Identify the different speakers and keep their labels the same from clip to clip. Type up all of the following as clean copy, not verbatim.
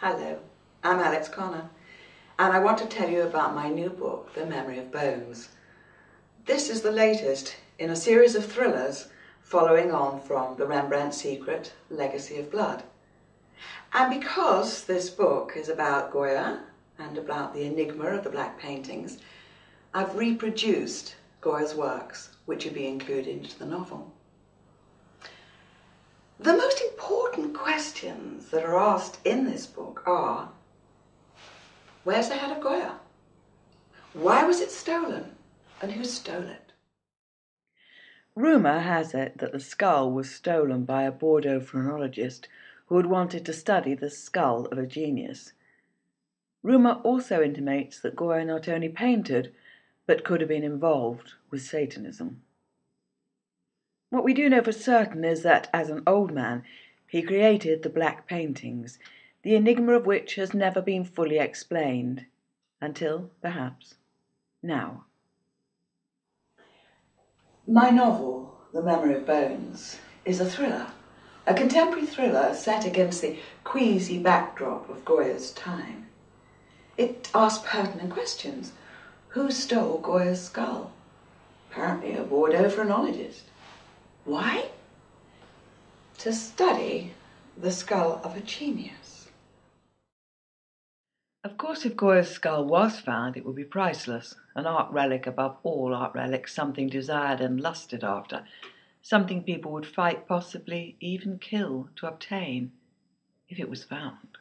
Speaker 1: Hello, I'm Alex Connor, and I want to tell you about my new book, The Memory of Bones. This is the latest in a series of thrillers following on from The Rembrandt Secret, Legacy of Blood. And because this book is about Goya and about the enigma of the black paintings, I've reproduced Goya's works, which will be included into the novel. The most important questions that are asked in this book are: where's the head of Goya? Why was it stolen? And who stole it?
Speaker 2: Rumour has it that the skull was stolen by a Bordeaux phrenologist who had wanted to study the skull of a genius. Rumour also intimates that Goya not only painted, but could have been involved with Satanism. What we do know for certain is that, as an old man, he created the black paintings, the enigma of which has never been fully explained, until, perhaps, now.
Speaker 1: My novel, The Memory of Bones, is a thriller, a contemporary thriller set against the queasy backdrop of Goya's time. It asks pertinent questions. Who stole Goya's skull? Apparently a Bordeaux phrenologist. Why? To study the skull of a genius.
Speaker 2: Of course, if Goya's skull was found, it would be priceless, an art relic above all art relics, something desired and lusted after, something people would fight, possibly even kill, to obtain, if it was found.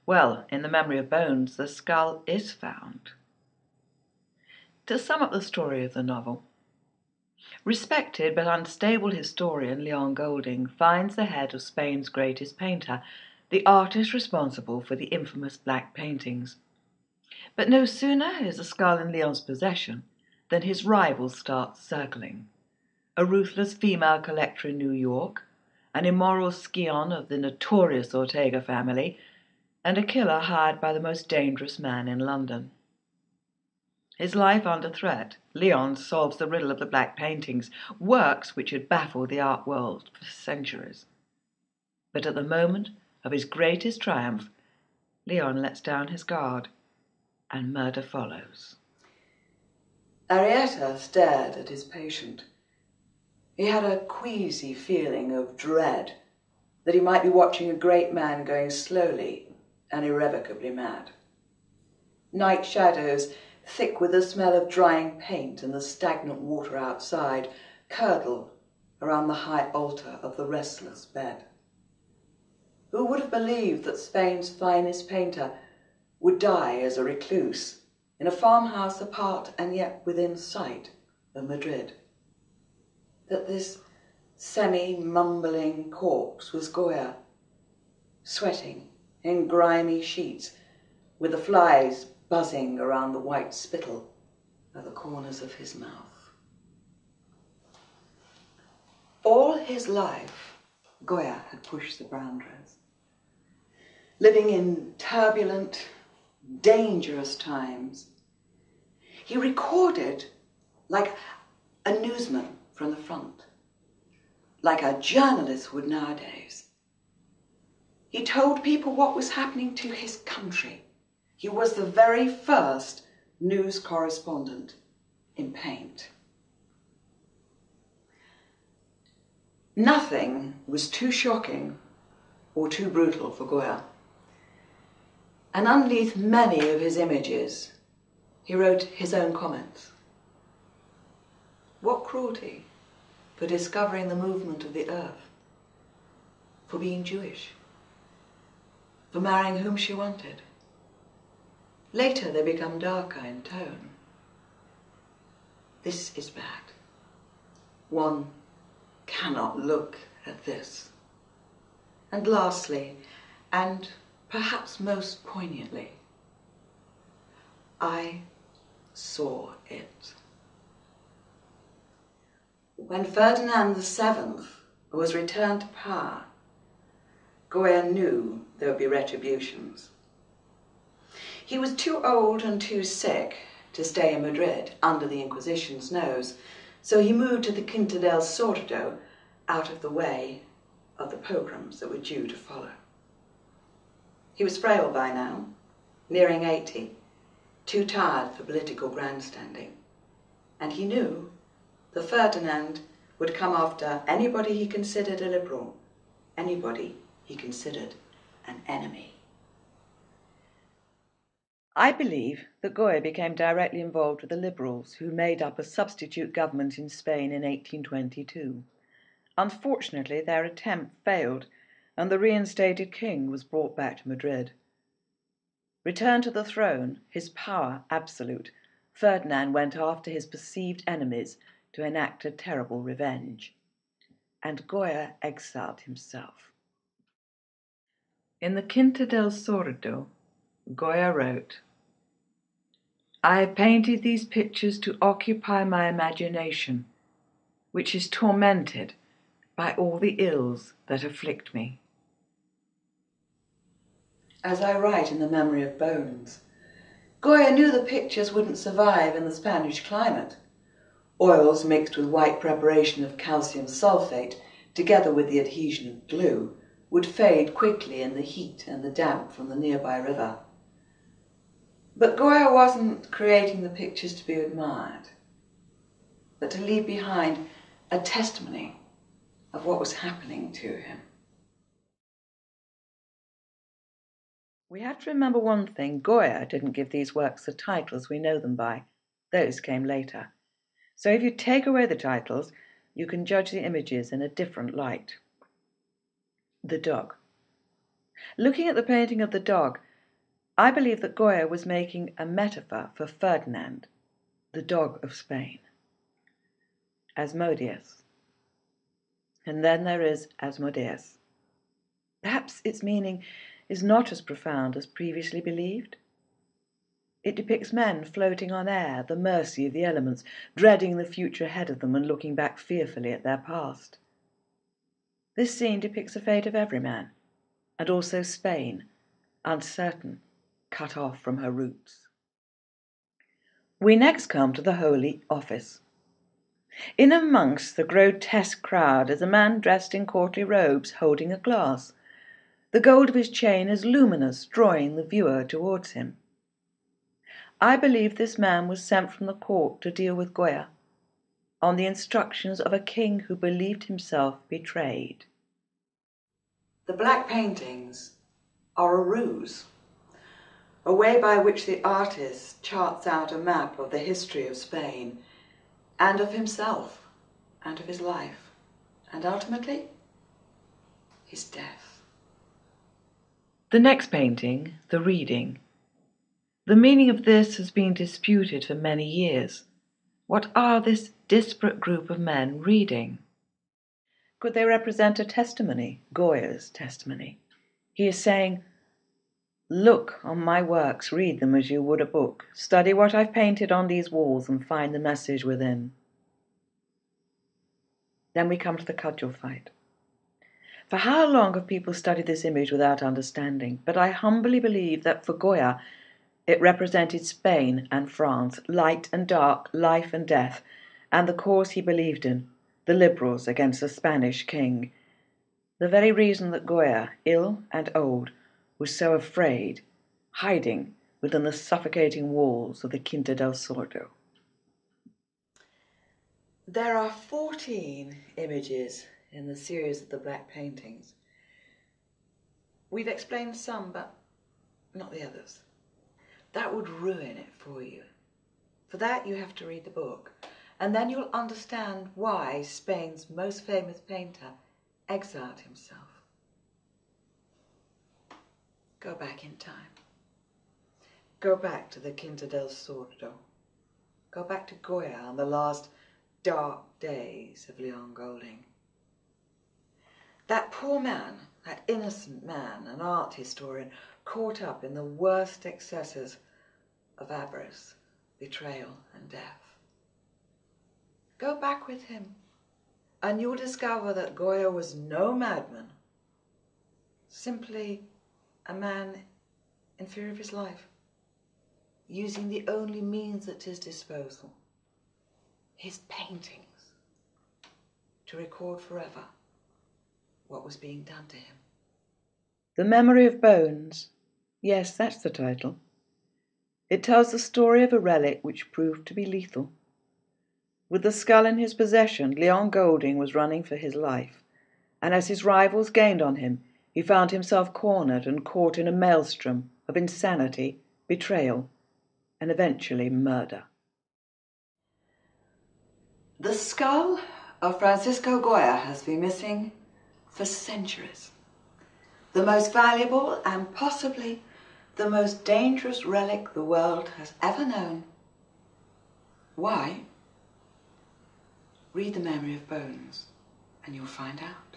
Speaker 2: Well, in The Memory of Bones, the skull is found. To sum up the story of the novel, respected but unstable historian Leon Golding finds the head of Spain's greatest painter, the artist responsible for the infamous black paintings. But no sooner is the skull in Leon's possession than his rivals start circling. A ruthless female collector in New York, an immoral scion of the notorious Ortega family, and a killer hired by the most dangerous man in London. His life under threat, Leon solves the riddle of the black paintings, works which had baffled the art world for centuries. But at the moment of his greatest triumph, Leon lets down his guard, and murder follows.
Speaker 1: Arietta stared at his patient. He had a queasy feeling of dread that he might be watching a great man going slowly and irrevocably mad. Night shadows, thick with the smell of drying paint and the stagnant water outside, curdled around the high altar of the restless bed. Who would have believed that Spain's finest painter would die as a recluse in a farmhouse apart and yet within sight of Madrid? That this semi-mumbling corpse was Goya, sweating in grimy sheets, with the flies buzzing around the white spittle at the corners of his mouth. All his life, Goya had pushed the boundaries, living in turbulent, dangerous times. He recorded like a newsman from the front, like a journalist would nowadays. He told people what was happening to his country. He was the very first news correspondent in paint. Nothing was too shocking or too brutal for Goya. And underneath many of his images, he wrote his own comments. What cruelty for discovering the movement of the earth, for being Jewish, for marrying whom she wanted. Later they become darker in tone. This is bad. One cannot look at this. And lastly, and perhaps most poignantly, I saw it. When Ferdinand VII was returned to power, Goya knew there would be retributions. He was too old and too sick to stay in Madrid under the Inquisition's nose, so he moved to the Quinta del Sordo, out of the way of the pogroms that were due to follow. He was frail by now, nearing 80, too tired for political grandstanding. And he knew that Ferdinand would come after anybody he considered a liberal, anybody he considered an enemy.
Speaker 2: I believe that Goya became directly involved with the Liberals who made up a substitute government in Spain in 1822. Unfortunately, their attempt failed, and the reinstated king was brought back to Madrid. Returned to the throne, his power absolute, Ferdinand went after his perceived enemies to enact a terrible revenge. And Goya exiled himself. In the Quinta del Sordo, Goya wrote, "I have painted these pictures to occupy my imagination, which is tormented by all the ills that afflict me."
Speaker 1: As I write in The Memory of Bones, Goya knew the pictures wouldn't survive in the Spanish climate. Oils mixed with white preparation of calcium sulfate, together with the adhesion of glue, would fade quickly in the heat and the damp from the nearby river. But Goya wasn't creating the pictures to be admired, but to leave behind a testimony of what was happening to him.
Speaker 2: We have to remember one thing: Goya didn't give these works the titles we know them by. Those came later. So if you take away the titles, you can judge the images in a different light. The dog. Looking at the painting of the dog, I believe that Goya was making a metaphor for Ferdinand, the dog of Spain. Asmodeus. And then there is Asmodeus. Perhaps its meaning is not as profound as previously believed. It depicts men floating on air, the mercy of the elements, dreading the future ahead of them and looking back fearfully at their past. This scene depicts the fate of every man, and also Spain, uncertain, cut off from her roots. We next come to the Holy Office. In amongst the grotesque crowd is a man dressed in courtly robes, holding a glass. The gold of his chain is luminous, drawing the viewer towards him. I believe this man was sent from the court to deal with Goya, on the instructions of a king who believed himself betrayed.
Speaker 1: The black paintings are a ruse, a way by which the artist charts out a map of the history of Spain and of himself and of his life, and ultimately, his death.
Speaker 2: The next painting, The Reading. The meaning of this has been disputed for many years. What are this disparate group of men reading? Could they represent a testimony, Goya's testimony? He is saying, "Look on my works, read them as you would a book. Study what I've painted on these walls and find the message within." Then we come to the cudgel fight. For how long have people studied this image without understanding? But I humbly believe that for Goya, it represented Spain and France, light and dark, life and death, and the cause he believed in, the liberals against the Spanish king. The very reason that Goya, ill and old, was so afraid, hiding within the suffocating walls of the Quinta del Sordo.
Speaker 1: There are 14 images in the series of the black paintings. We've explained some, but not the others. That would ruin it for you. For that, you have to read the book, and then you'll understand why Spain's most famous painter exiled himself. Go back in time. Go back to the Quinta del Sordo. Go back to Goya on the last dark days of Leon Golding. That poor man, that innocent man, an art historian, caught up in the worst excesses of avarice, betrayal, and death. Go back with him, and you'll discover that Goya was no madman, simply a man in fear of his life, using the only means at his disposal, his paintings, to record forever what was being done to him.
Speaker 2: The Memory of Bones, Yes, that's the title. It tells the story of a relic which proved to be lethal. With the skull in his possession, Leon Golding was running for his life, and as his rivals gained on him, he found himself cornered and caught in a maelstrom of insanity, betrayal, and eventually murder.
Speaker 1: The skull of Francisco Goya has been missing for centuries. The most valuable and possibly the most dangerous relic the world has ever known. Why? Read The Memory of Bones and you'll find out.